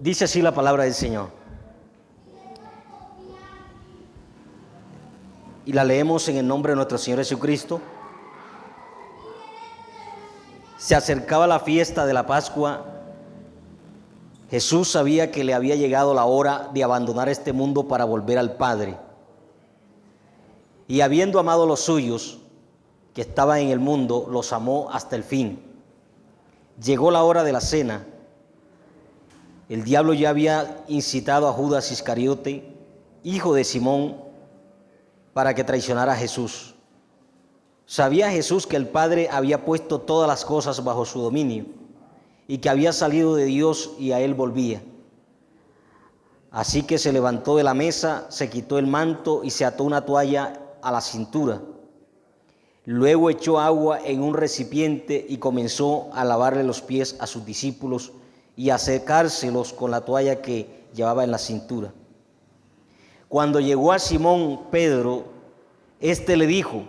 Dice así la palabra del Señor. Y la leemos en el nombre de nuestro Señor Jesucristo. Se acercaba la fiesta de la Pascua. Jesús sabía que le había llegado la hora de abandonar este mundo para volver al Padre. Y habiendo amado a los suyos, que estaban en el mundo, los amó hasta el fin. Llegó la hora de la cena. El diablo ya había incitado a Judas Iscariote, hijo de Simón, para que traicionara a Jesús. Sabía Jesús que el Padre había puesto todas las cosas bajo su dominio y que había salido de Dios y a él volvía. Así que se levantó de la mesa, se quitó el manto y se ató una toalla a la cintura. Luego echó agua en un recipiente y comenzó a lavarle los pies a sus discípulos y a secárselos con la toalla que llevaba en la cintura. Cuando llegó a Simón Pedro, éste le dijo: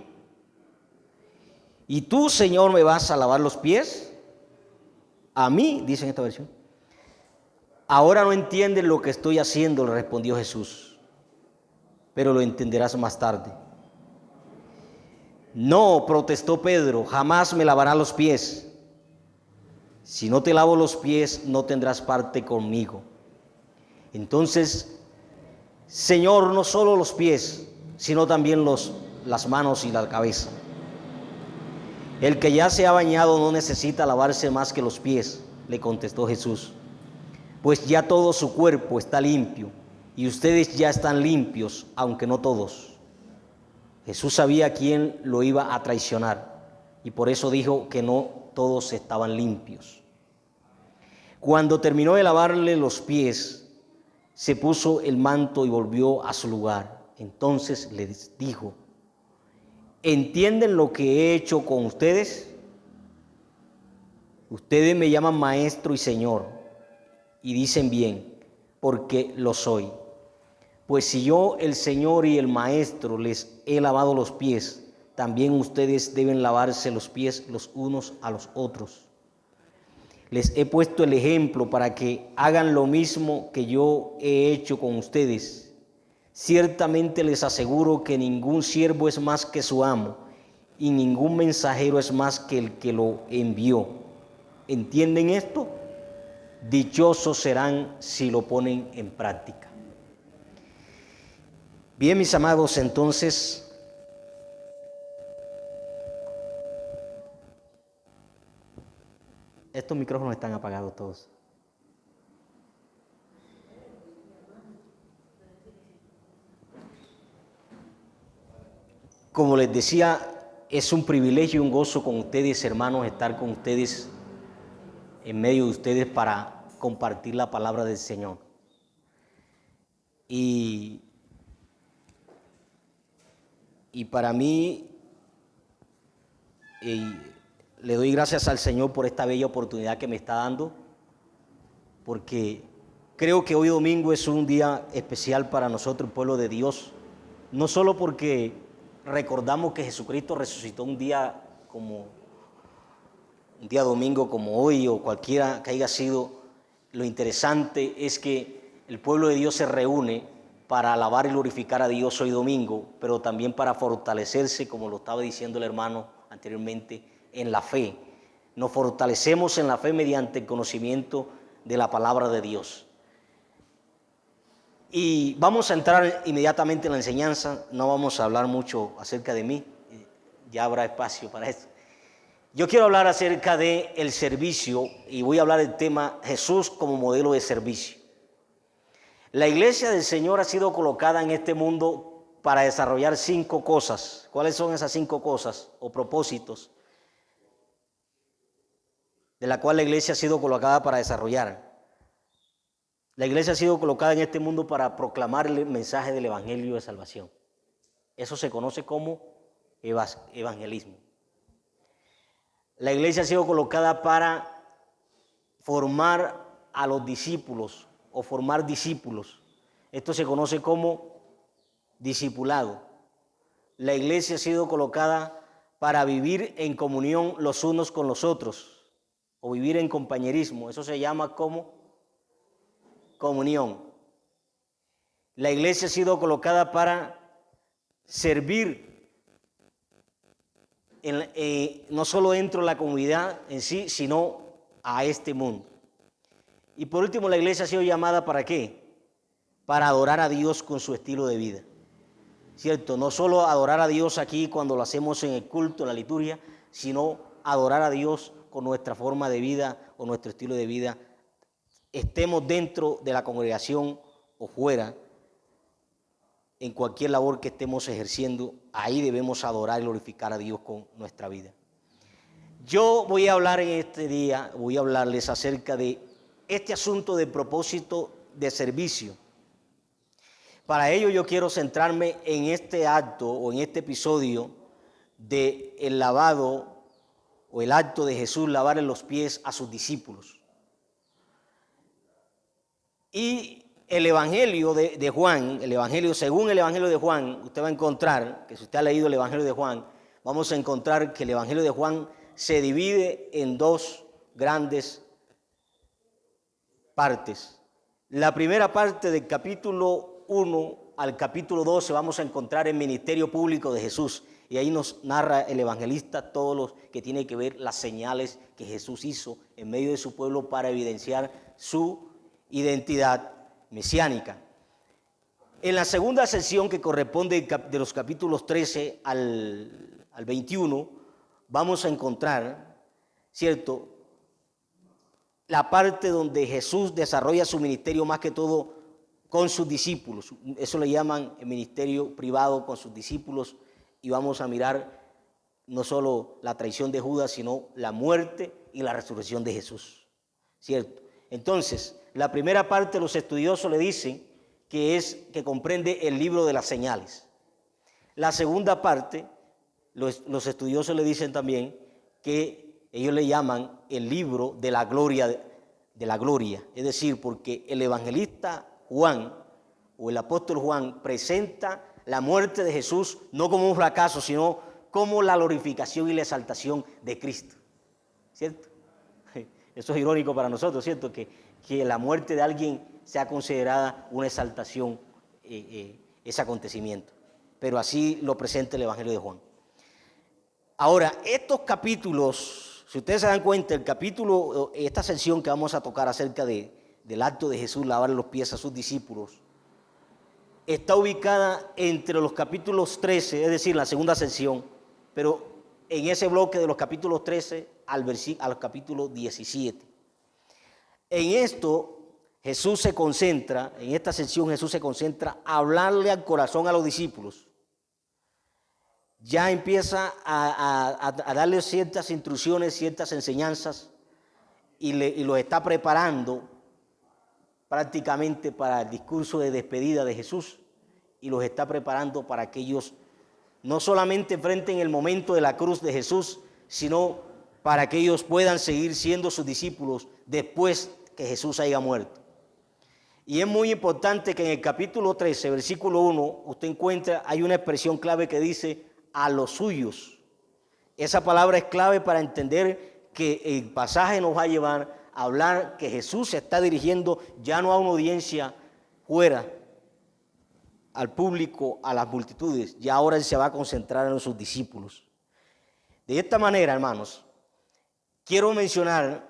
¿y tú, Señor, me vas a lavar los pies? A mí, dice en esta versión. Ahora no entiendes lo que estoy haciendo, le respondió Jesús, pero lo entenderás más tarde. No, protestó Pedro, jamás me lavarás los pies. Si no te lavo los pies, no tendrás parte conmigo. Entonces, Señor, no solo los pies, sino también las manos y la cabeza. El que ya se ha bañado no necesita lavarse más que los pies, le contestó Jesús, pues ya todo su cuerpo está limpio, y ustedes ya están limpios, aunque no todos. Jesús sabía quién lo iba a traicionar, y por eso dijo que no todos estaban limpios. Cuando terminó de lavarle los pies, se puso el manto y volvió a su lugar. Entonces les dijo: ¿entienden lo que he hecho con ustedes? Ustedes me llaman maestro y señor, y dicen bien, porque lo soy. Pues si yo, el Señor y el Maestro, les he lavado los pies, también ustedes deben lavarse los pies los unos a los otros. Les he puesto el ejemplo para que hagan lo mismo que yo he hecho con ustedes. Ciertamente les aseguro que ningún siervo es más que su amo, y ningún mensajero es más que el que lo envió. ¿Entienden esto? Dichosos serán si lo ponen en práctica. Bien, mis amados, entonces, estos micrófonos están apagados todos. Como les decía, es un privilegio y un gozo con ustedes, hermanos, estar con ustedes, en medio de ustedes, para compartir la palabra del Señor. Y para mí, le doy gracias al Señor por esta bella oportunidad que me está dando, porque creo que hoy domingo es un día especial para nosotros, el pueblo de Dios, no solo porque recordamos que Jesucristo resucitó un día domingo como hoy o cualquiera que haya sido. Lo interesante es que el pueblo de Dios se reúne para alabar y glorificar a Dios hoy domingo, pero también para fortalecerse, como lo estaba diciendo el hermano anteriormente, en la fe. Nos fortalecemos en la fe mediante el conocimiento de la palabra de Dios. Y vamos a entrar inmediatamente en la enseñanza. No vamos a hablar mucho acerca de mí, ya habrá espacio para eso. Yo quiero hablar acerca del servicio y voy a hablar del tema Jesús como modelo de servicio. La iglesia del Señor ha sido colocada en este mundo para desarrollar 5 cosas. ¿Cuáles son esas 5 cosas o propósitos de la cual la iglesia ha sido colocada para desarrollar? La iglesia ha sido colocada en este mundo para proclamar el mensaje del evangelio de salvación. Eso se conoce como evangelismo. La iglesia ha sido colocada para formar a los discípulos o formar discípulos. Esto se conoce como discipulado. La iglesia ha sido colocada para vivir en comunión los unos con los otros o vivir en compañerismo. Eso se llama como comunión. La iglesia ha sido colocada para servir no solo dentro de la comunidad en sí, sino a este mundo. Y por último, la iglesia ha sido llamada ¿para qué? Para adorar a Dios con su estilo de vida. ¿Cierto? No solo adorar a Dios aquí cuando lo hacemos en el culto, en la liturgia, sino adorar a Dios con nuestra forma de vida o nuestro estilo de vida, estemos dentro de la congregación o fuera, en cualquier labor que estemos ejerciendo, ahí debemos adorar y glorificar a Dios con nuestra vida. Yo voy a hablar en este día, voy a hablarles acerca de este asunto de propósito de servicio. Para ello yo quiero centrarme en este acto o en este episodio del lavado o el acto de Jesús lavarle los pies a sus discípulos. Y el Evangelio de Juan, según el Evangelio de Juan, usted va a encontrar, que si usted ha leído el Evangelio de Juan, vamos a encontrar que el Evangelio de Juan se divide en dos grandes partes. La primera parte del capítulo 1 al capítulo 12 vamos a encontrar el ministerio público de Jesús. Y ahí nos narra el evangelista todo lo que tiene que ver las señales que Jesús hizo en medio de su pueblo para evidenciar su identidad mesiánica. En la segunda sección, que corresponde de los capítulos 13 al 21, vamos a encontrar, ¿cierto?, la parte donde Jesús desarrolla su ministerio más que todo con sus discípulos. Eso le llaman el ministerio privado con sus discípulos, y vamos a mirar no solo la traición de Judas, sino la muerte y la resurrección de Jesús, ¿cierto? Entonces, la primera parte los estudiosos le dicen que comprende el libro de las señales. La segunda parte, los estudiosos le dicen también que ellos le llaman el libro de la gloria, es decir, porque el evangelista Juan o el apóstol Juan presenta la muerte de Jesús no como un fracaso, sino como la glorificación y la exaltación de Cristo, ¿cierto? Eso es irónico para nosotros, ¿cierto? Que la muerte de alguien sea considerada una exaltación, ese acontecimiento. Pero así lo presenta el Evangelio de Juan. Ahora, estos capítulos, si ustedes se dan cuenta, esta sección que vamos a tocar acerca del acto de Jesús lavar los pies a sus discípulos, está ubicada entre los capítulos 13, es decir, la segunda sección, pero en ese bloque de los capítulos 13 al capítulo 17. En esto Jesús se concentra, en esta sección Jesús se concentra a hablarle al corazón a los discípulos. Ya empieza a darle ciertas instrucciones, ciertas enseñanzas, y los está preparando prácticamente para el discurso de despedida de Jesús, y los está preparando para que ellos no solamente enfrenten el momento de la cruz de Jesús, sino para que ellos puedan seguir siendo sus discípulos después que Jesús haya muerto. Y es muy importante que en el capítulo 13, versículo 1, usted encuentra, hay una expresión clave que dice a los suyos. Esa palabra es clave para entender que el pasaje nos va a llevar a hablar que Jesús se está dirigiendo ya no a una audiencia fuera, al público, a las multitudes, ya ahora Él se va a concentrar en sus discípulos. De esta manera, hermanos, quiero mencionar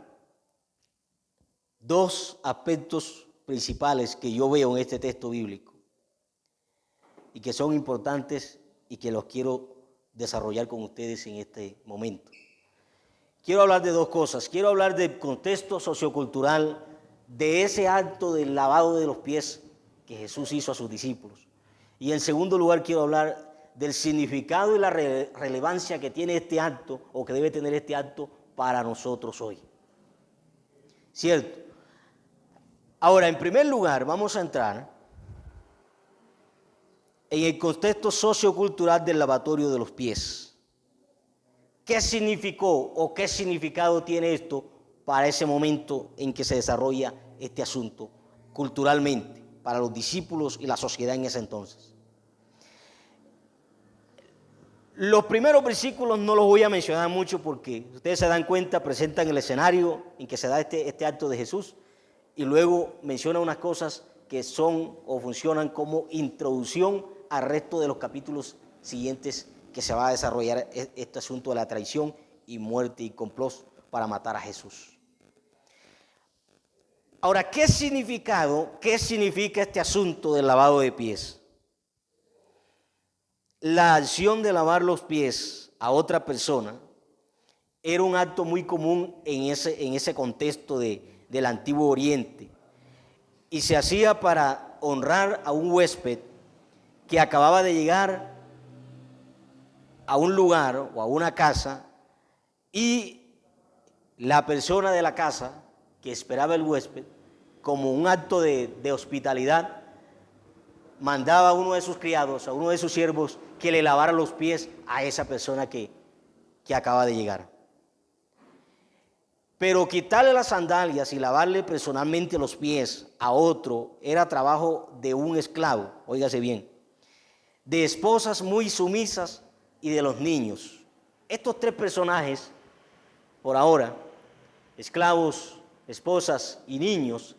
dos aspectos principales que yo veo en este texto bíblico y que son importantes y que los quiero desarrollar con ustedes en este momento. Quiero hablar de dos cosas. Quiero hablar del contexto sociocultural de ese acto del lavado de los pies que Jesús hizo a sus discípulos. Y en segundo lugar quiero hablar del significado y la relevancia que tiene este acto, o que debe tener este acto para nosotros hoy. ¿Cierto? Ahora, en primer lugar, vamos a entrar en el contexto sociocultural del lavatorio de los pies. ¿Qué significó o qué significado tiene esto para ese momento en que se desarrolla este asunto culturalmente para los discípulos y la sociedad en ese entonces? Los primeros versículos no los voy a mencionar mucho porque ustedes se dan cuenta, presentan el escenario en que se da este acto de Jesús, y luego menciona unas cosas que son o funcionan como introducción al resto de los capítulos siguientes que se va a desarrollar este asunto de la traición y muerte y complot para matar a Jesús. Ahora, ¿qué significa este asunto del lavado de pies? La acción de lavar los pies a otra persona era un acto muy común en ese contexto del Antiguo Oriente, y se hacía para honrar a un huésped que acababa de llegar a un lugar o a una casa, y la persona de la casa que esperaba el huésped, como un acto de hospitalidad, mandaba a uno de sus criados, a uno de sus siervos, que le lavara los pies a esa persona que acaba de llegar. Pero quitarle las sandalias y lavarle personalmente los pies a otro era trabajo de un esclavo, óigase bien, de esposas muy sumisas y de los niños. Estos tres personajes, por ahora, esclavos, esposas y niños,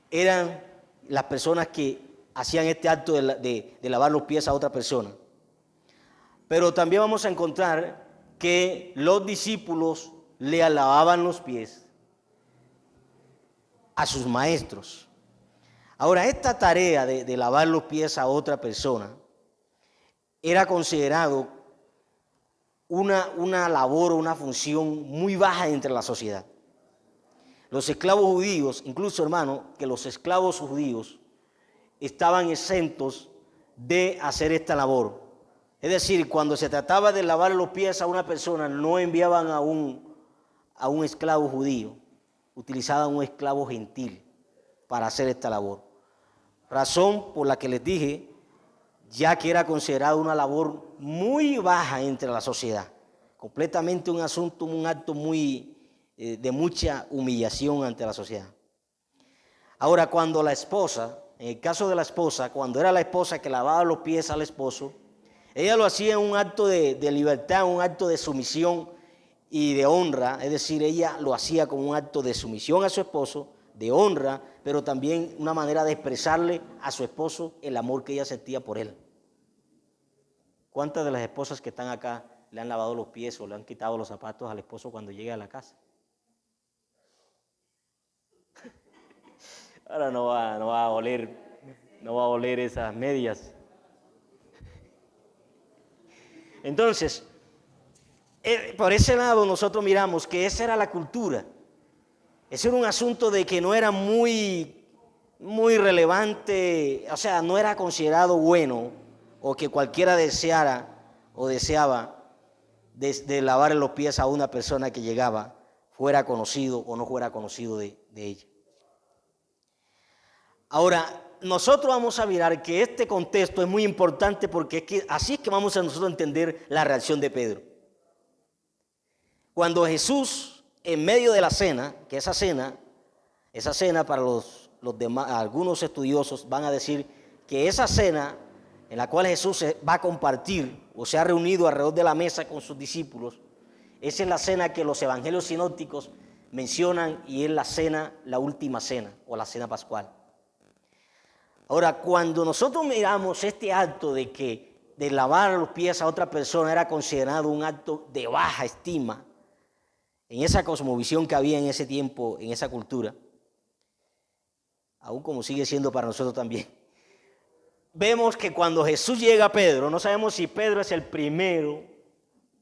eran las personas que hacían este acto de lavar los pies a otra persona. Pero también vamos a encontrar que los discípulos le lavaban los pies a sus maestros. Ahora, esta tarea de lavar los pies a otra persona era considerado una labor o una función muy baja entre la sociedad. Los esclavos judíos, incluso, hermano, que los esclavos judíos estaban exentos de hacer esta labor. Es decir, cuando se trataba de lavar los pies a una persona, no enviaban a un esclavo judío, utilizaban un esclavo gentil para hacer esta labor. Razón por la que les dije, ya que era considerado una labor muy baja entre la sociedad, completamente un asunto, un acto de mucha humillación ante la sociedad. Ahora, cuando la esposa, en el caso de la esposa, cuando era la esposa que lavaba los pies al esposo, ella lo hacía en un acto de libertad, un acto de sumisión y de honra, es decir, ella lo hacía como un acto de sumisión a su esposo, de honra, pero también una manera de expresarle a su esposo el amor que ella sentía por él. ¿Cuántas de las esposas que están acá le han lavado los pies o le han quitado los zapatos al esposo cuando llega a la casa? Ahora no va a oler esas medias. Entonces, por ese lado nosotros miramos que esa era la cultura. Ese era un asunto de que no era muy relevante, o sea, no era considerado bueno o que cualquiera deseara o deseaba de lavar los pies a una persona que llegaba, fuera conocido o no fuera conocido de ella. Ahora, nosotros vamos a mirar que este contexto es muy importante porque así es que vamos a nosotros entender la reacción de Pedro. Cuando Jesús, en medio de la cena, que esa cena para los demás, algunos estudiosos van a decir que esa cena en la cual Jesús va a compartir o se ha reunido alrededor de la mesa con sus discípulos, esa es la cena que los evangelios sinópticos mencionan y es la última cena o la cena pascual. Ahora, cuando nosotros miramos este acto de lavar los pies a otra persona era considerado un acto de baja estima en esa cosmovisión que había en ese tiempo, en esa cultura, aún como sigue siendo para nosotros también, vemos que cuando Jesús llega a Pedro, no sabemos si Pedro es el primero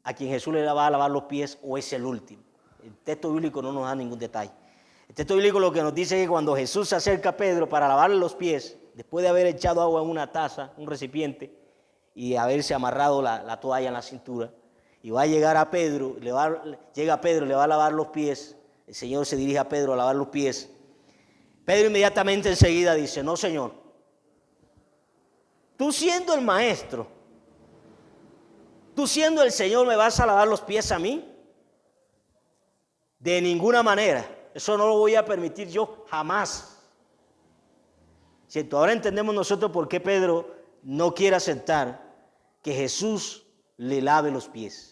a quien Jesús le va a lavar los pies o es el último. El texto bíblico no nos da ningún detalle. El texto bíblico lo que nos dice es que cuando Jesús se acerca a Pedro para lavarle los pies, después de haber echado agua en una taza, un recipiente, y haberse amarrado la toalla en la cintura, y va a llegar a Pedro, llega a Pedro, le va a lavar los pies, el Señor se dirige a Pedro a lavar los pies. Pedro inmediatamente enseguida dice, no, Señor, tú siendo el maestro, tú siendo el Señor, ¿me vas a lavar los pies a mí? De ninguna manera, eso no lo voy a permitir yo jamás. ¿Cierto? Ahora entendemos nosotros por qué Pedro no quiere aceptar que Jesús le lave los pies.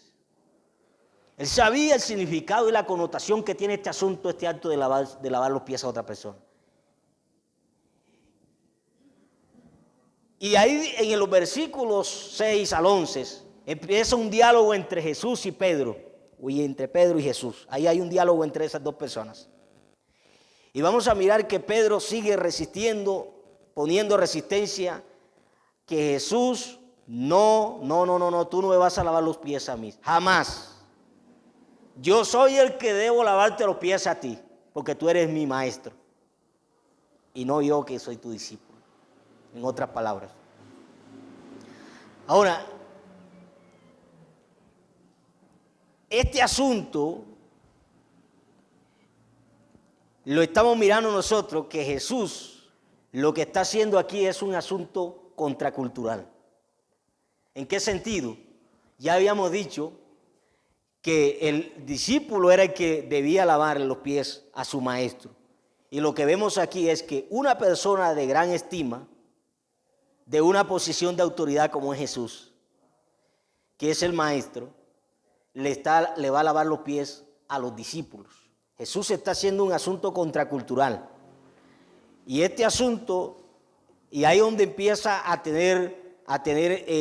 Él sabía el significado y la connotación que tiene este asunto, este acto de lavar los pies a otra persona. Y ahí en los versículos 6 al 11 empieza un diálogo entre Jesús y Pedro, y entre Pedro y Jesús. Ahí hay un diálogo entre esas dos personas. Y vamos a mirar que Pedro sigue resistiendo, poniendo resistencia, que Jesús, no, tú no me vas a lavar los pies a mí, jamás. Yo soy el que debo lavarte los pies a ti, porque tú eres mi maestro, y no yo que soy tu discípulo, en otras palabras. Ahora, este asunto lo estamos mirando nosotros, que Jesús lo que está haciendo aquí es un asunto contracultural. ¿En qué sentido? Ya habíamos dicho que el discípulo era el que debía lavarle los pies a su maestro. Y lo que vemos aquí es que una persona de gran estima, de una posición de autoridad como es Jesús, que es el maestro, le va a lavar los pies a los discípulos. Jesús está haciendo un asunto contracultural. Y este asunto, y ahí donde empieza a tener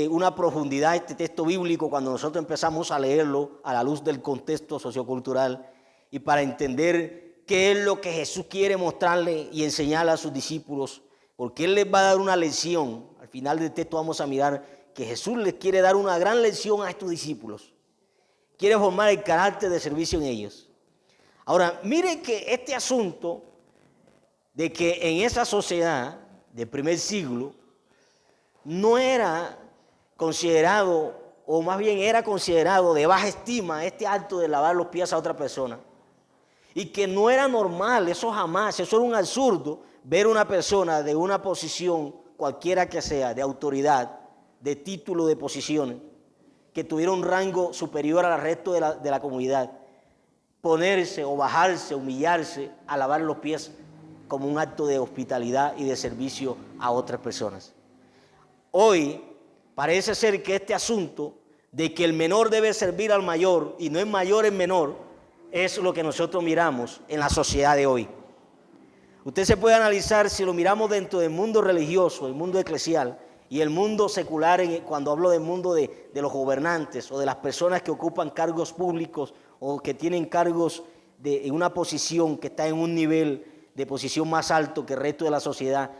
una profundidad este texto bíblico, cuando nosotros empezamos a leerlo a la luz del contexto sociocultural y para entender qué es lo que Jesús quiere mostrarle y enseñarle a sus discípulos, porque Él les va a dar una lección. Al final del texto vamos a mirar que Jesús les quiere dar una gran lección a estos discípulos. Quiere formar el carácter de servicio en ellos. Ahora, miren que este asunto de que en esa sociedad del primer siglo no era considerado, o más bien era considerado de baja estima este acto de lavar los pies a otra persona, y que no era normal, eso jamás, eso era un absurdo, ver una persona de una posición, cualquiera que sea, de autoridad, de título, de posiciones, que tuviera un rango superior al resto de la comunidad, ponerse o bajarse, humillarse a lavar los pies como un acto de hospitalidad y de servicio a otras personas. Hoy parece ser que este asunto de que el menor debe servir al mayor y no es mayor en menor, es lo que nosotros miramos en la sociedad de hoy. Usted se puede analizar si lo miramos dentro del mundo religioso, el mundo eclesial y el mundo secular, cuando hablo del mundo de los gobernantes o de las personas que ocupan cargos públicos o que tienen cargos en una posición que está en un nivel de posición más alto que el resto de la sociedad.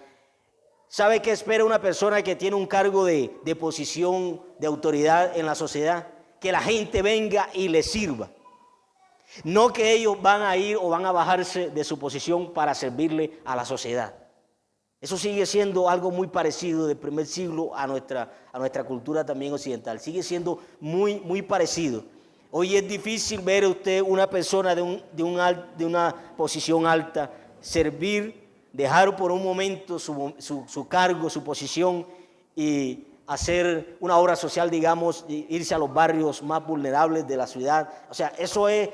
¿Sabe qué espera una persona que tiene un cargo de posición de autoridad en la sociedad? Que la gente venga y le sirva. No que ellos van a ir o van a bajarse de su posición para servirle a la sociedad. Eso sigue siendo algo muy parecido del primer siglo a nuestra cultura también occidental. Sigue siendo muy, muy parecido. Hoy es difícil ver a usted una persona de una posición alta servir, dejar por un momento su cargo, su posición y hacer una obra social, digamos, irse a los barrios más vulnerables de la ciudad. O sea, eso es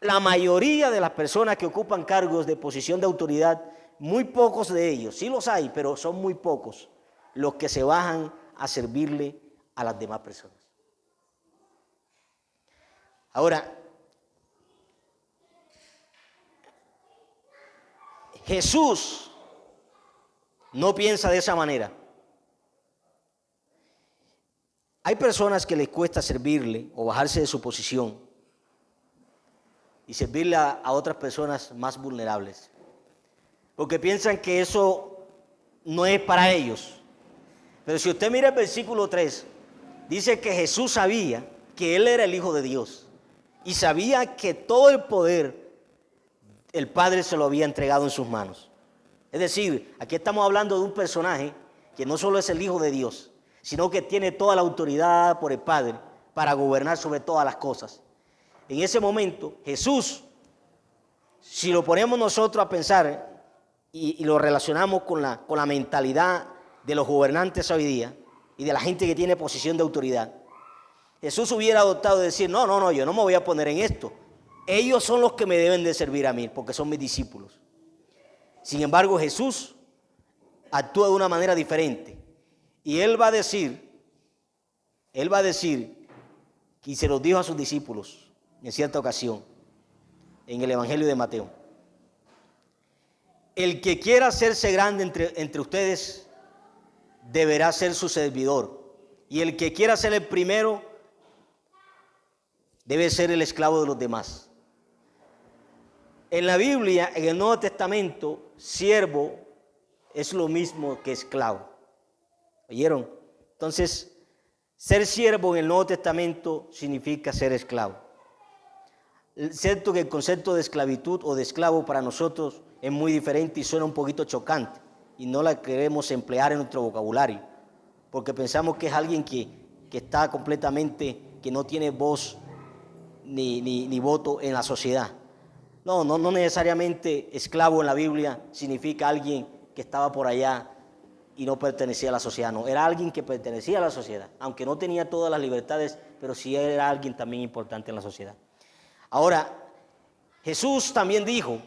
la mayoría de las personas que ocupan cargos de posición de autoridad. Muy pocos de ellos, sí los hay, pero son muy pocos los que se bajan a servirle a las demás personas. Ahora, Jesús no piensa de esa manera. Hay personas que les cuesta servirle o bajarse de su posición y servirle a otras personas más vulnerables, porque piensan que eso no es para ellos. Pero si usted mira el versículo 3, dice que Jesús sabía que Él era el Hijo de Dios y sabía que todo el poder el Padre se lo había entregado en sus manos. Es decir, aquí estamos hablando de un personaje que no solo es el Hijo de Dios, sino que tiene toda la autoridad por el Padre para gobernar sobre todas las cosas. En ese momento, Jesús, si lo ponemos nosotros a pensar y lo relacionamos con la mentalidad de los gobernantes hoy día y de la gente que tiene posición de autoridad, Jesús hubiera adoptado de decir, no, yo no me voy a poner en esto. Ellos son los que me deben de servir a mí, porque son mis discípulos. Sin embargo, Jesús actúa de una manera diferente. Y Él va a decir, y se los dijo a sus discípulos en cierta ocasión, en el Evangelio de Mateo: el que quiera hacerse grande entre ustedes, deberá ser su servidor. Y el que quiera ser el primero debe ser el esclavo de los demás. En la Biblia, en el Nuevo Testamento, siervo es lo mismo que esclavo. ¿Oyeron? Entonces, ser siervo en el Nuevo Testamento significa ser esclavo. Es cierto que el concepto de esclavitud o de esclavo para nosotros es muy diferente y suena un poquito chocante y no la queremos emplear en nuestro vocabulario porque pensamos que es alguien que está completamente, que no tiene voz ni voto en la sociedad. No necesariamente esclavo en la Biblia significa alguien que estaba por allá y no pertenecía a la sociedad. No, era alguien que pertenecía a la sociedad, aunque no tenía todas las libertades, pero sí era alguien también importante en la sociedad. Ahora, Jesús también dijo,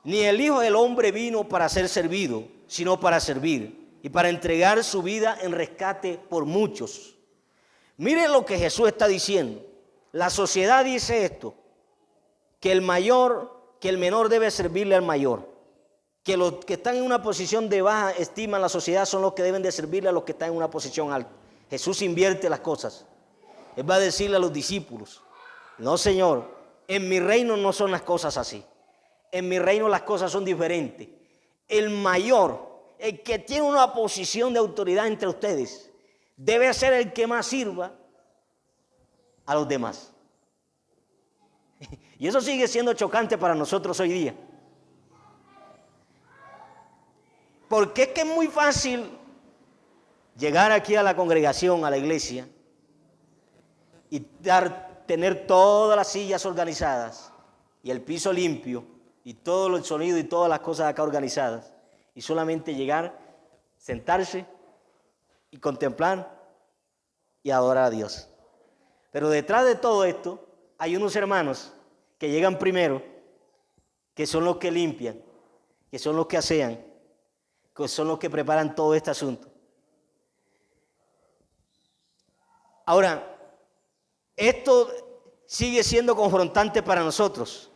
ni el Hijo del Hombre vino para ser servido, sino para servir y para entregar su vida en rescate por muchos. Miren lo que Jesús está diciendo. La sociedad dice esto, que el menor debe servirle al mayor, que los que están en una posición de baja estima en la sociedad son los que deben de servirle a los que están en una posición alta. Jesús invierte las cosas. Él va a decirle a los discípulos, no Señor, en mi reino no son las cosas así. En mi reino las cosas son diferentes. El mayor, el que tiene una posición de autoridad entre ustedes, debe ser el que más sirva a los demás. Y eso sigue siendo chocante para nosotros hoy día. Porque es que es muy fácil llegar aquí a la congregación, a la iglesia, y tener todas las sillas organizadas y el piso limpio y todo el sonido y todas las cosas acá organizadas y solamente llegar, sentarse y contemplar y adorar a Dios. Pero detrás de todo esto hay unos hermanos que llegan primero, que son los que limpian, que son los que asean, que son los que preparan todo este asunto. Ahora, esto sigue siendo confrontante para nosotros,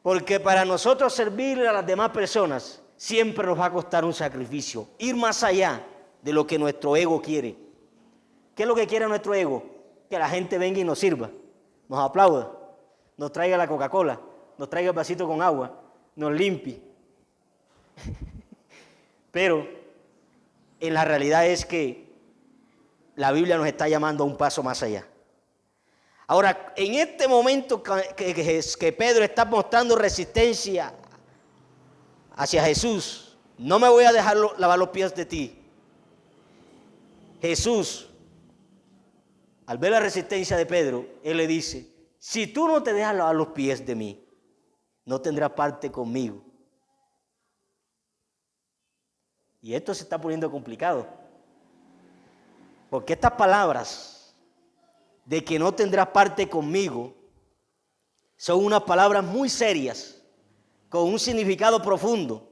porque para nosotros servirle a las demás personas siempre nos va a costar un sacrificio, ir más allá de lo que nuestro ego quiere. ¿Qué es lo que quiere nuestro ego? Que la gente venga y nos sirva, nos aplauda, nos traiga la Coca-Cola, nos traiga el vasito con agua, nos limpie. Pero en la realidad es que la Biblia nos está llamando a un paso más allá. Ahora, en este momento que Pedro está mostrando resistencia hacia Jesús, no me voy a dejar lavar los pies de ti. Jesús, al ver la resistencia de Pedro, él le dice, si tú no te dejas lavar los pies de mí, no tendrás parte conmigo. Y esto se está poniendo complicado, porque estas palabras de que no tendrás parte conmigo son unas palabras muy serias, con un significado profundo.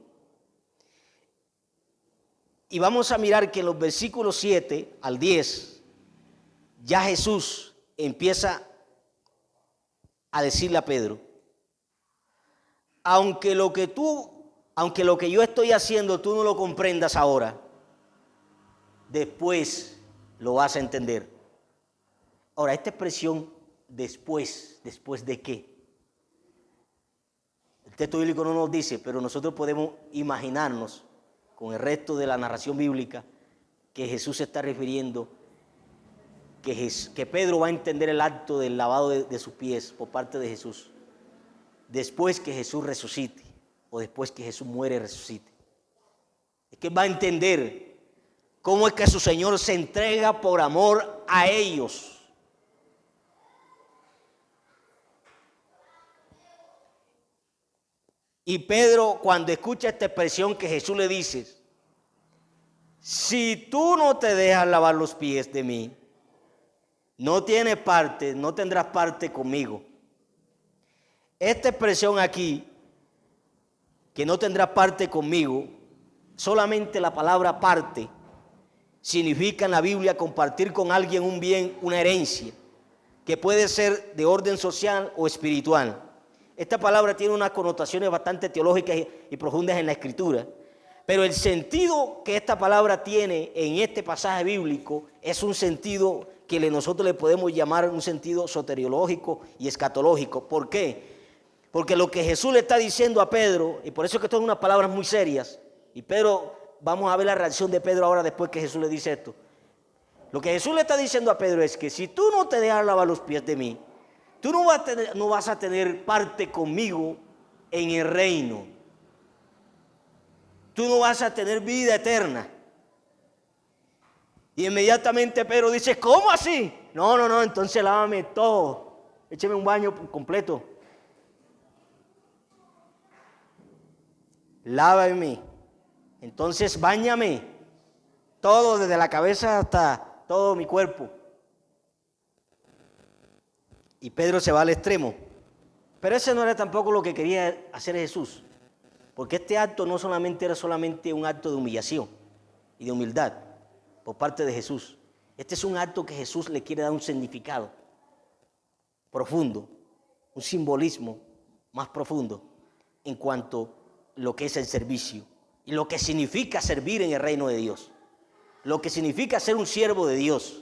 Y vamos a mirar que en los versículos 7 al 10, ya Jesús empieza a decirle a Pedro, aunque lo que yo estoy haciendo tú no lo comprendas ahora, después lo vas a entender. Ahora, esta expresión después de qué. El texto bíblico no nos dice, pero nosotros podemos imaginarnos con el resto de la narración bíblica que Jesús se está refiriendo, que Pedro va a entender el acto del lavado de sus pies por parte de Jesús, después que Jesús resucite o después que Jesús muere y resucite. Es que va a entender cómo es que su Señor se entrega por amor a ellos. Y Pedro, cuando escucha esta expresión que Jesús le dice, si tú no te dejas lavar los pies de mí, no tendrás parte conmigo. Esta expresión aquí, que no tendrás parte conmigo, solamente la palabra parte significa en la Biblia compartir con alguien un bien, una herencia, que puede ser de orden social o espiritual. Esta palabra tiene unas connotaciones bastante teológicas y profundas en la Escritura, Pero el sentido que esta palabra tiene en este pasaje bíblico es un sentido que nosotros le podemos llamar un sentido soteriológico y escatológico. ¿Por qué? Porque lo que Jesús le está diciendo a Pedro, y por eso es que son unas palabras muy serias, y Pedro, vamos a ver la reacción de Pedro ahora después que Jesús le dice esto. Lo que Jesús le está diciendo a Pedro es que si tú no te dejas lavar los pies de mí, tú no vas a tener parte conmigo en el reino. Tú no vas a tener vida eterna. Y inmediatamente Pedro dice, ¿cómo así? No, entonces lávame todo. Écheme un baño completo. Lávame. Entonces báñame. Todo, desde la cabeza hasta todo mi cuerpo. Y Pedro se va al extremo. Pero ese no era tampoco lo que quería hacer Jesús. Porque este acto no solamente era un acto de humillación y de humildad por parte de Jesús. Este es un acto que Jesús le quiere dar un significado profundo, un simbolismo más profundo en cuanto a lo que es el servicio y lo que significa servir en el reino de Dios, lo que significa ser un siervo de Dios.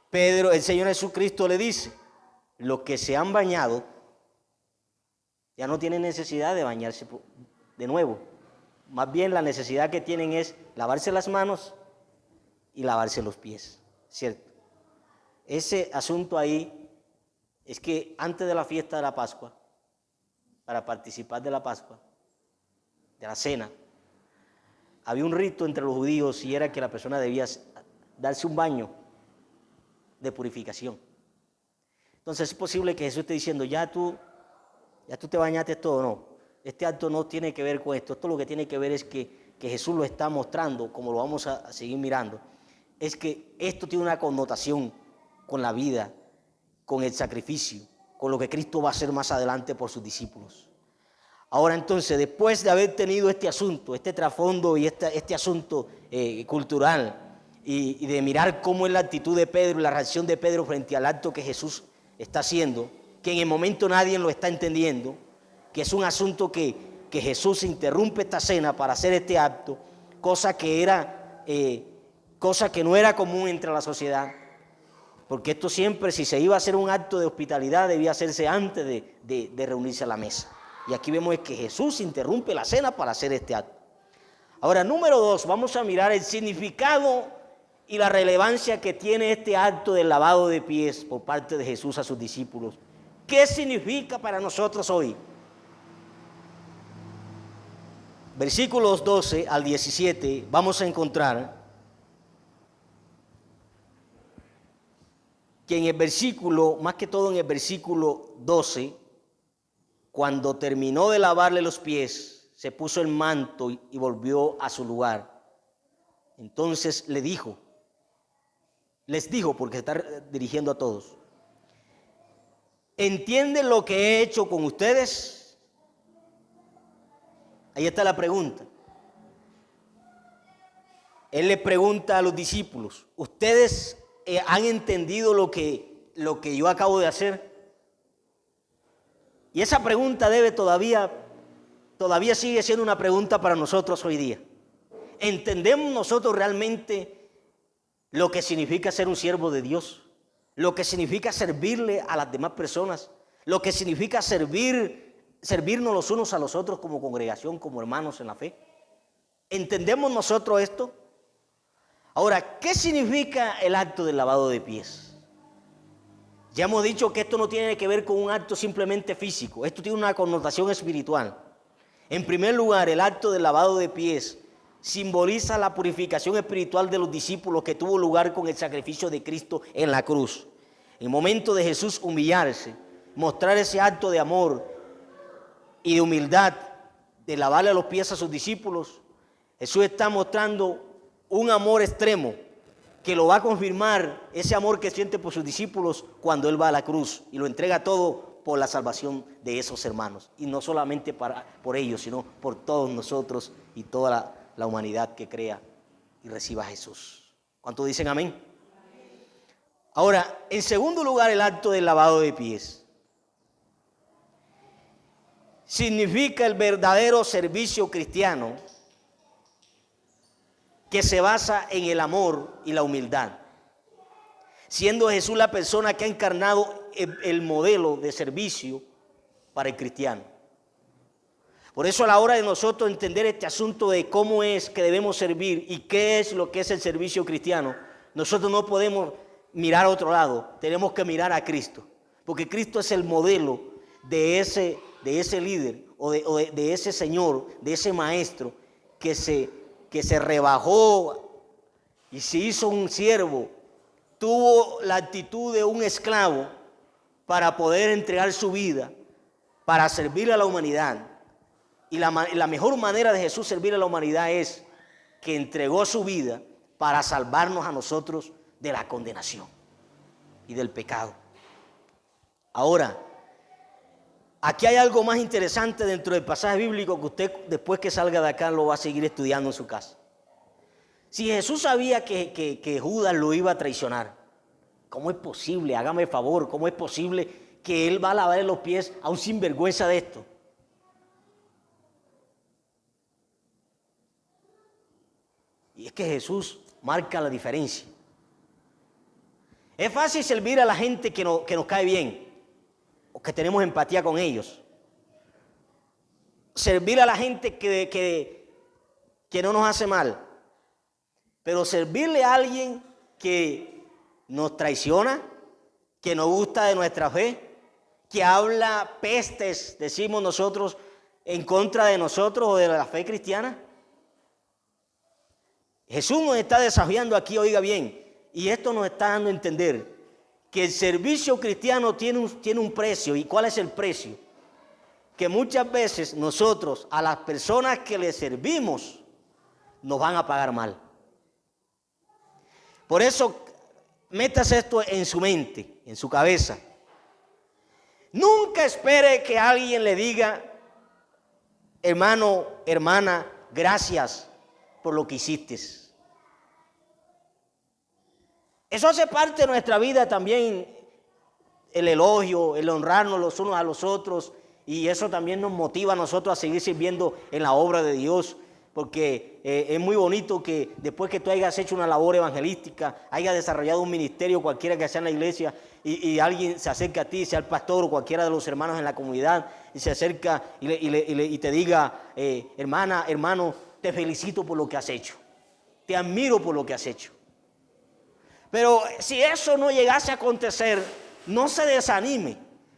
Pedro, el Señor Jesucristo le dice, los que se han bañado ya no tienen necesidad de bañarse de nuevo. Más bien la necesidad que tienen es lavarse las manos y lavarse los pies, ¿cierto? Ese asunto ahí es que antes de la fiesta de la Pascua, para participar de la Pascua, de la cena, había un rito entre los judíos y era que la persona debía darse un baño de purificación. Entonces es posible que Jesús esté diciendo, ya tú te bañaste todo. No, este acto no tiene que ver con esto. Esto lo que tiene que ver es que Jesús lo está mostrando, como lo vamos a seguir mirando, es que esto tiene una connotación con la vida, con el sacrificio, con lo que Cristo va a hacer más adelante por sus discípulos. Ahora entonces, después de haber tenido este asunto, este trasfondo y este asunto cultural, y de mirar cómo es la actitud de Pedro y la reacción de Pedro frente al acto que Jesús está haciendo, que en el momento nadie lo está entendiendo, que es un asunto que Jesús interrumpe esta cena para hacer este acto, cosa que no era común entre la sociedad, porque esto siempre, si se iba a hacer un acto de hospitalidad, debía hacerse antes de reunirse a la mesa. Y aquí vemos que Jesús interrumpe la cena para hacer este acto. Ahora, número 2, vamos a mirar el significado y la relevancia que tiene este acto del lavado de pies por parte de Jesús a sus discípulos. ¿Qué significa para nosotros hoy? Versículos 12 al 17 vamos a encontrar que en el versículo, más que todo en el versículo 12, cuando terminó de lavarle los pies, se puso el manto y volvió a su lugar. Entonces les dijo, porque se está dirigiendo a todos, ¿entienden lo que he hecho con ustedes? Ahí está la pregunta. Él le pregunta a los discípulos, ¿ustedes han entendido lo que yo acabo de hacer? Y esa pregunta todavía sigue siendo una pregunta para nosotros hoy día. ¿Entendemos nosotros realmente lo que significa ser un siervo de Dios? Lo que significa servirle a las demás personas, lo que significa servirnos los unos a los otros como congregación, como hermanos en la fe. ¿Entendemos nosotros esto? Ahora, ¿qué significa el acto del lavado de pies? Ya hemos dicho que esto no tiene que ver con un acto simplemente físico, esto tiene una connotación espiritual. En primer lugar, el acto del lavado de pies simboliza la purificación espiritual de los discípulos que tuvo lugar con el sacrificio de Cristo en la cruz. En el momento de Jesús humillarse, mostrar ese acto de amor y de humildad, de lavarle los pies a sus discípulos, Jesús está mostrando un amor extremo que lo va a confirmar, ese amor que siente por sus discípulos cuando Él va a la cruz y lo entrega todo por la salvación de esos hermanos. Y no solamente por ellos, sino por todos nosotros y toda la humanidad que crea y reciba a Jesús. ¿Cuántos dicen amén? Ahora, en 2 lugar, el acto del lavado de pies. significa el verdadero servicio cristiano que se basa en el amor y la humildad, siendo Jesús la persona que ha encarnado el modelo de servicio para el cristiano. Por eso, a la hora de nosotros entender este asunto de cómo es que debemos servir y qué es lo que es el servicio cristiano, nosotros no podemos mirar a otro lado, tenemos que mirar a Cristo, porque Cristo es el modelo de ese líder o de ese Señor, de ese maestro que se rebajó y se hizo un siervo, tuvo la actitud de un esclavo para poder entregar su vida, para servir a la humanidad. Y la mejor manera de Jesús servir a la humanidad es que entregó su vida para salvarnos a nosotros de la condenación y del pecado. Ahora, aquí hay algo más interesante dentro del pasaje bíblico que usted, después que salga de acá, lo va a seguir estudiando en su casa. Si Jesús sabía que Judas lo iba a traicionar, ¿cómo es posible? Hágame el favor, ¿cómo es posible que él va a lavar los pies a un sinvergüenza de esto? Y es que Jesús marca la diferencia. Es fácil servir a la gente que nos cae bien o que tenemos empatía con ellos. Servir a la gente que no nos hace mal. Pero servirle a alguien que nos traiciona, que no gusta de nuestra fe, que habla pestes, decimos nosotros, en contra de nosotros o de la fe cristiana. Jesús nos está desafiando aquí, oiga bien, y esto nos está dando a entender que el servicio cristiano tiene un precio. ¿Y cuál es el precio? Que muchas veces nosotros, a las personas que le servimos, nos van a pagar mal. Por eso, métase esto en su mente, en su cabeza. Nunca espere que alguien le diga, hermano, hermana, gracias por lo que hiciste. Eso hace parte de nuestra vida también, el elogio, el honrarnos los unos a los otros, y eso también nos motiva a nosotros a seguir sirviendo en la obra de Dios, porque es muy bonito que después que tú hayas hecho una labor evangelística, hayas desarrollado un ministerio, cualquiera que sea en la iglesia, y alguien se acerca a ti, sea el pastor o cualquiera de los hermanos en la comunidad, y se acerca y te diga, hermana, hermano, te felicito por lo que has hecho, te admiro por lo que has hecho. Pero si eso no llegase a acontecer, no se desanime,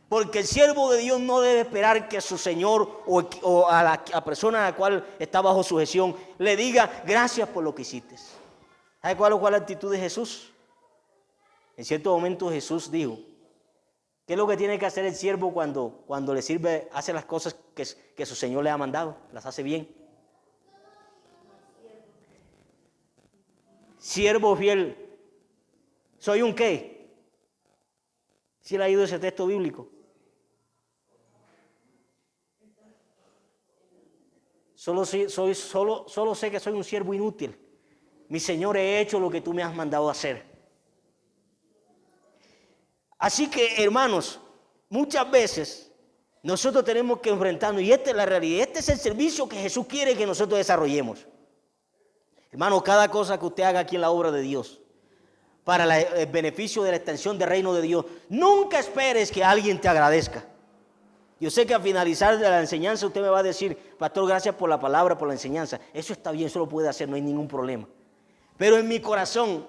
porque el siervo de Dios no debe esperar que su Señor o a la persona a la cual está bajo sujeción le diga gracias por lo que hiciste. ¿Sabe cuál es la actitud de Jesús? En cierto momento Jesús dijo, ¿qué es lo que tiene que hacer el siervo cuando le sirve, hace las cosas que su Señor le ha mandado? Las hace bien. Siervo fiel. ¿Soy un qué? ¿Sí le ha ido ese texto bíblico? Solo sé que soy un siervo inútil. Mi Señor, he hecho lo que tú me has mandado hacer. Así que, hermanos, muchas veces nosotros tenemos que enfrentarnos, y esta es la realidad, este es el servicio que Jesús quiere que nosotros desarrollemos. Hermano, cada cosa que usted haga aquí en la obra de Dios, para el beneficio de la extensión del reino de Dios, nunca esperes que alguien te agradezca. Yo sé que al finalizar de la enseñanza usted me va a decir, pastor, gracias por la palabra, por la enseñanza. Eso está bien, eso lo puede hacer, no hay ningún problema. Pero en mi corazón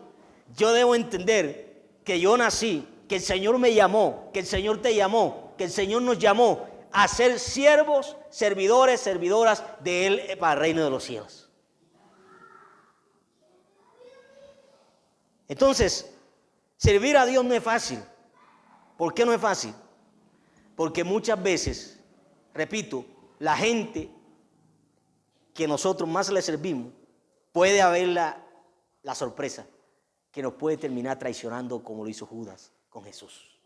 yo debo entender que yo nací, que el Señor me llamó, que el Señor te llamó, que el Señor nos llamó a ser siervos, servidores, servidoras de Él para el reino de los cielos. Entonces, servir a Dios no es fácil. ¿Por qué no es fácil? Porque muchas veces, repito, la gente que nosotros más le servimos, puede haber la sorpresa que nos puede terminar traicionando como lo hizo Judas con Jesús.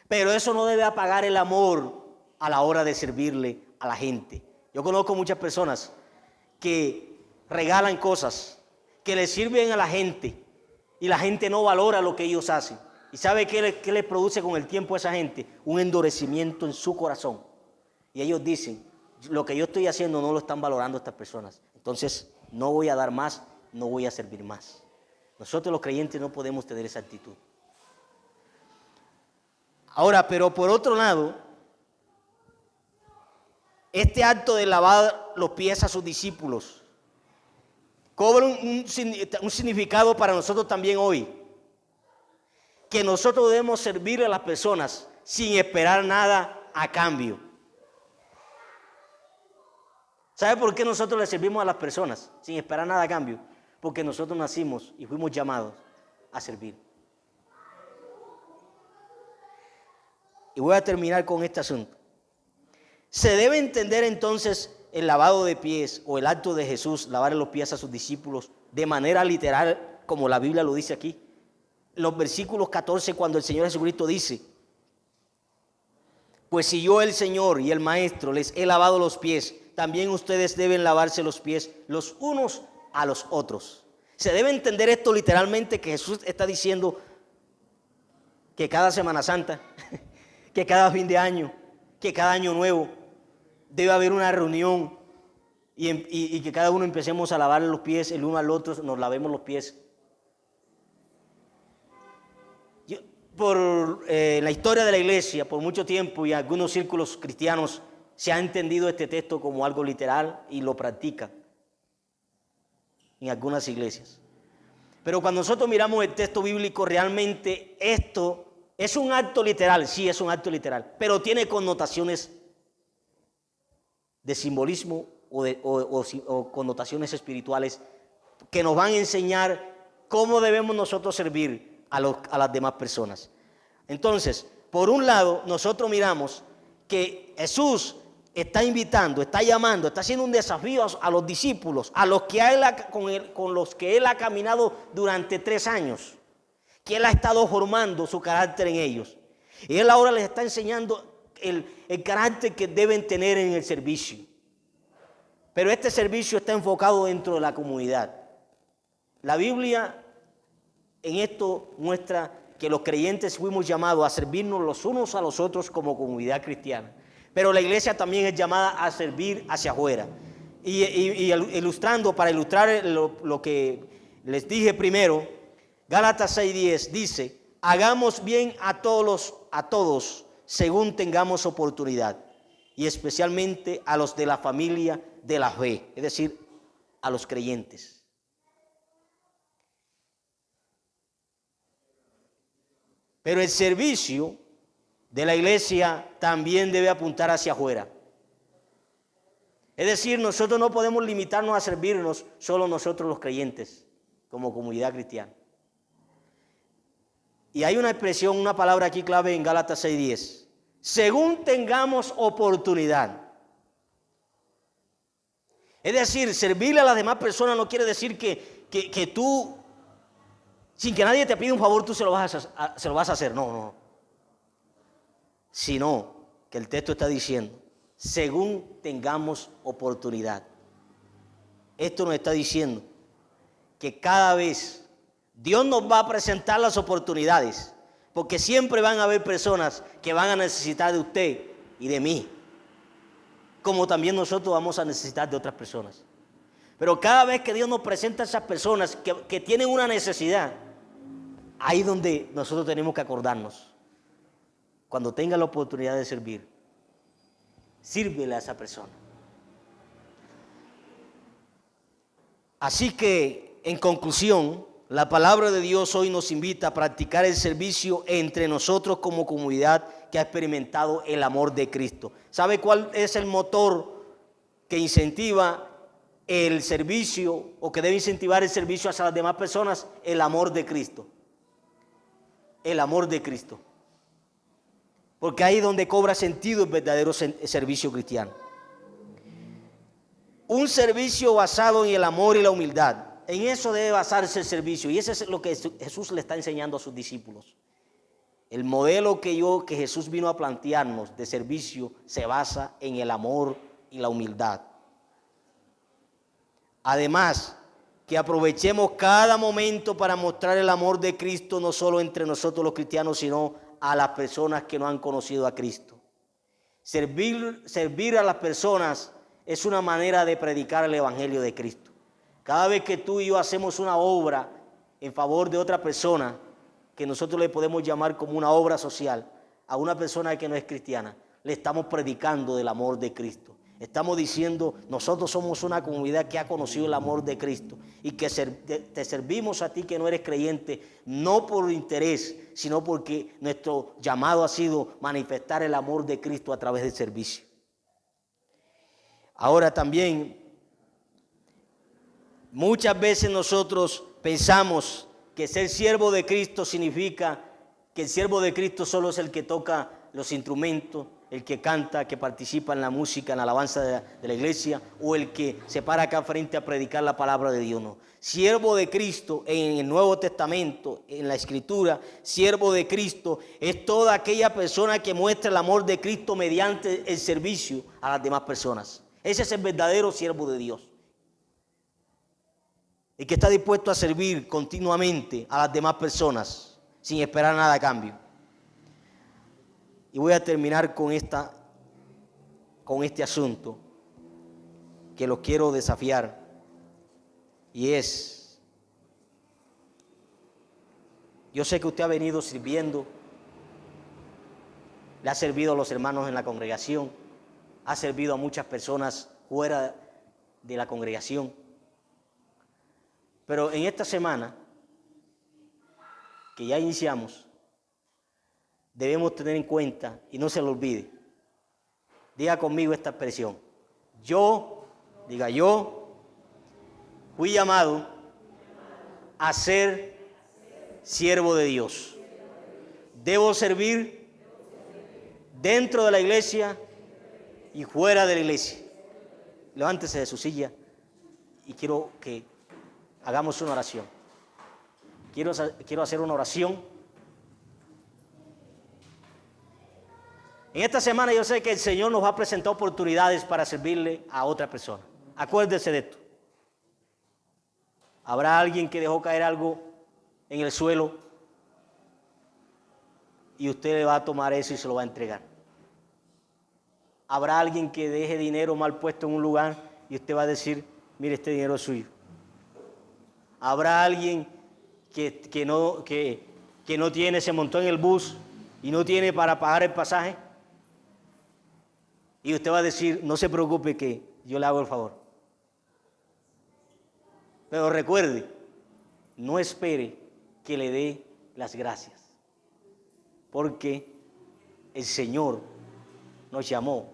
Pero eso no debe apagar el amor a la hora de servirle a la gente. Yo conozco muchas personas que regalan cosas, que le sirven a la gente, y la gente no valora lo que ellos hacen. ¿Y sabe qué les produce con el tiempo a esa gente? Un endurecimiento en su corazón. y ellos dicen, lo que yo estoy haciendo no lo están valorando estas personas, entonces no voy a dar más, no voy a servir más. Nosotros los creyentes no podemos tener esa actitud. Ahora, pero por otro lado, este acto de lavar los pies a sus discípulos cobra un significado para nosotros también hoy. Que nosotros debemos servir a las personas sin esperar nada a cambio. ¿Sabe por qué nosotros le servimos a las personas sin esperar nada a cambio? Porque nosotros nacimos y fuimos llamados a servir. Y voy a terminar con este asunto. Se debe entender entonces el lavado de pies o el acto de Jesús, lavar los pies a sus discípulos, de manera literal, como la Biblia lo dice aquí. Los versículos 14, cuando el Señor Jesucristo dice, pues si yo, el Señor y el Maestro, les he lavado los pies, también ustedes deben lavarse los pies los unos a los otros. Se debe entender esto literalmente, que Jesús está diciendo que cada Semana Santa, que cada fin de año, que cada año nuevo, debe haber una reunión y que cada uno empecemos a lavar los pies el uno al otro, nos lavemos los pies. Por la historia de la iglesia, por mucho tiempo y algunos círculos cristianos se ha entendido este texto como algo literal y lo practican en algunas iglesias. Pero cuando nosotros miramos el texto bíblico, realmente esto es un acto literal, sí es un acto literal, pero tiene connotaciones de simbolismo o connotaciones espirituales que nos van a enseñar cómo debemos nosotros servir a las demás personas. Entonces, por un lado, nosotros miramos que Jesús está invitando, está llamando, está haciendo un desafío a los discípulos, a los que con los que Él ha caminado durante 3 años, que Él ha estado formando su carácter en ellos. Y Él ahora les está enseñando el carácter que deben tener en el servicio. Pero este servicio está enfocado dentro de la comunidad. La Biblia en esto muestra que los creyentes fuimos llamados a servirnos los unos a los otros como comunidad cristiana. Pero la iglesia también es llamada a servir hacia afuera. Para ilustrar lo que les dije primero, Gálatas 6:10 dice, hagamos bien a todos según tengamos oportunidad, y especialmente a los de la familia de la fe, es decir, a los creyentes. Pero el servicio de la iglesia también debe apuntar hacia afuera. Es decir, nosotros no podemos limitarnos a servirnos solo nosotros los creyentes, como comunidad cristiana. Y hay una expresión, una palabra aquí clave en Gálatas 6:10. Según tengamos oportunidad. Es decir, servirle a las demás personas no quiere decir que tú, sin que nadie te pida un favor, tú se lo vas a hacer. No. Sino que el texto está diciendo, según tengamos oportunidad. Esto nos está diciendo que cada vez Dios nos va a presentar las oportunidades, porque siempre van a haber personas que van a necesitar de usted y de mí, como también nosotros vamos a necesitar de otras personas. Pero cada vez que Dios nos presenta a esas personas que tienen una necesidad, ahí es donde nosotros tenemos que acordarnos. Cuando tenga la oportunidad de servir, sírvele a esa persona. Así que, en conclusión, la palabra de Dios hoy nos invita a practicar el servicio entre nosotros como comunidad que ha experimentado el amor de Cristo. ¿Sabe cuál es el motor que incentiva el servicio o que debe incentivar el servicio hacia las demás personas? El amor de Cristo. El amor de Cristo. Porque ahí es donde cobra sentido el verdadero servicio cristiano. Un servicio basado en el amor y la humildad. En eso debe basarse el servicio. Y eso es lo que Jesús le está enseñando a sus discípulos. El modelo que Jesús vino a plantearnos de servicio se basa en el amor y la humildad. Además, que aprovechemos cada momento para mostrar el amor de Cristo, no solo entre nosotros los cristianos, sino a las personas que no han conocido a Cristo. Servir a las personas es una manera de predicar el Evangelio de Cristo. Cada vez que tú y yo hacemos una obra en favor de otra persona, que nosotros le podemos llamar como una obra social, a una persona que no es cristiana, le estamos predicando del amor de Cristo. Estamos diciendo, nosotros somos una comunidad que ha conocido el amor de Cristo y que te servimos a ti que no eres creyente, no por interés, sino porque nuestro llamado ha sido manifestar el amor de Cristo a través del servicio. Ahora también, muchas veces nosotros pensamos que ser siervo de Cristo significa que el siervo de Cristo solo es el que toca los instrumentos, el que canta, que participa en la música, en la alabanza de la iglesia, o el que se para acá frente a predicar la palabra de Dios. No. Siervo de Cristo en el Nuevo Testamento, en la Escritura, siervo de Cristo es toda aquella persona que muestra el amor de Cristo mediante el servicio a las demás personas. Ese es el verdadero siervo de Dios. Y que está dispuesto a servir continuamente a las demás personas sin esperar nada a cambio. Y voy a terminar con este asunto que los quiero desafiar, y es, yo sé que usted ha venido sirviendo, le ha servido a los hermanos en la congregación, ha servido a muchas personas fuera de la congregación, pero en esta semana que ya iniciamos, debemos tener en cuenta, y no se lo olvide, diga conmigo esta expresión: yo fui llamado a ser siervo de Dios. Debo servir dentro de la iglesia y fuera de la iglesia. Levántese de su silla y quiero que hagamos una oración. Quiero hacer una oración. En esta semana yo sé que el Señor nos va a presentar oportunidades para servirle a otra persona. Acuérdese de esto. Habrá alguien que dejó caer algo en el suelo y usted le va a tomar eso y se lo va a entregar. Habrá alguien que deje dinero mal puesto en un lugar y usted va a decir, mire, este dinero es suyo. Habrá alguien que no tiene, se montó en el bus y no tiene para pagar el pasaje. Y usted va a decir, no se preocupe que yo le hago el favor. Pero recuerde, no espere que le dé las gracias. Porque el Señor nos llamó.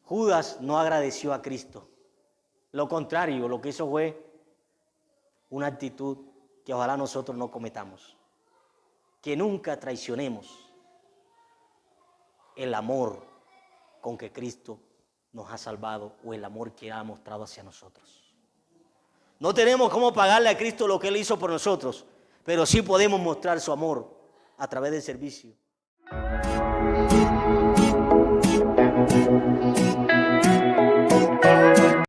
Judas no agradeció a Cristo. Lo contrario, lo que hizo fue una actitud que ojalá nosotros no cometamos. Que nunca traicionemos el amor con que Cristo nos ha salvado o el amor que ha mostrado hacia nosotros. No tenemos cómo pagarle a Cristo lo que Él hizo por nosotros, pero sí podemos mostrar su amor a través del servicio.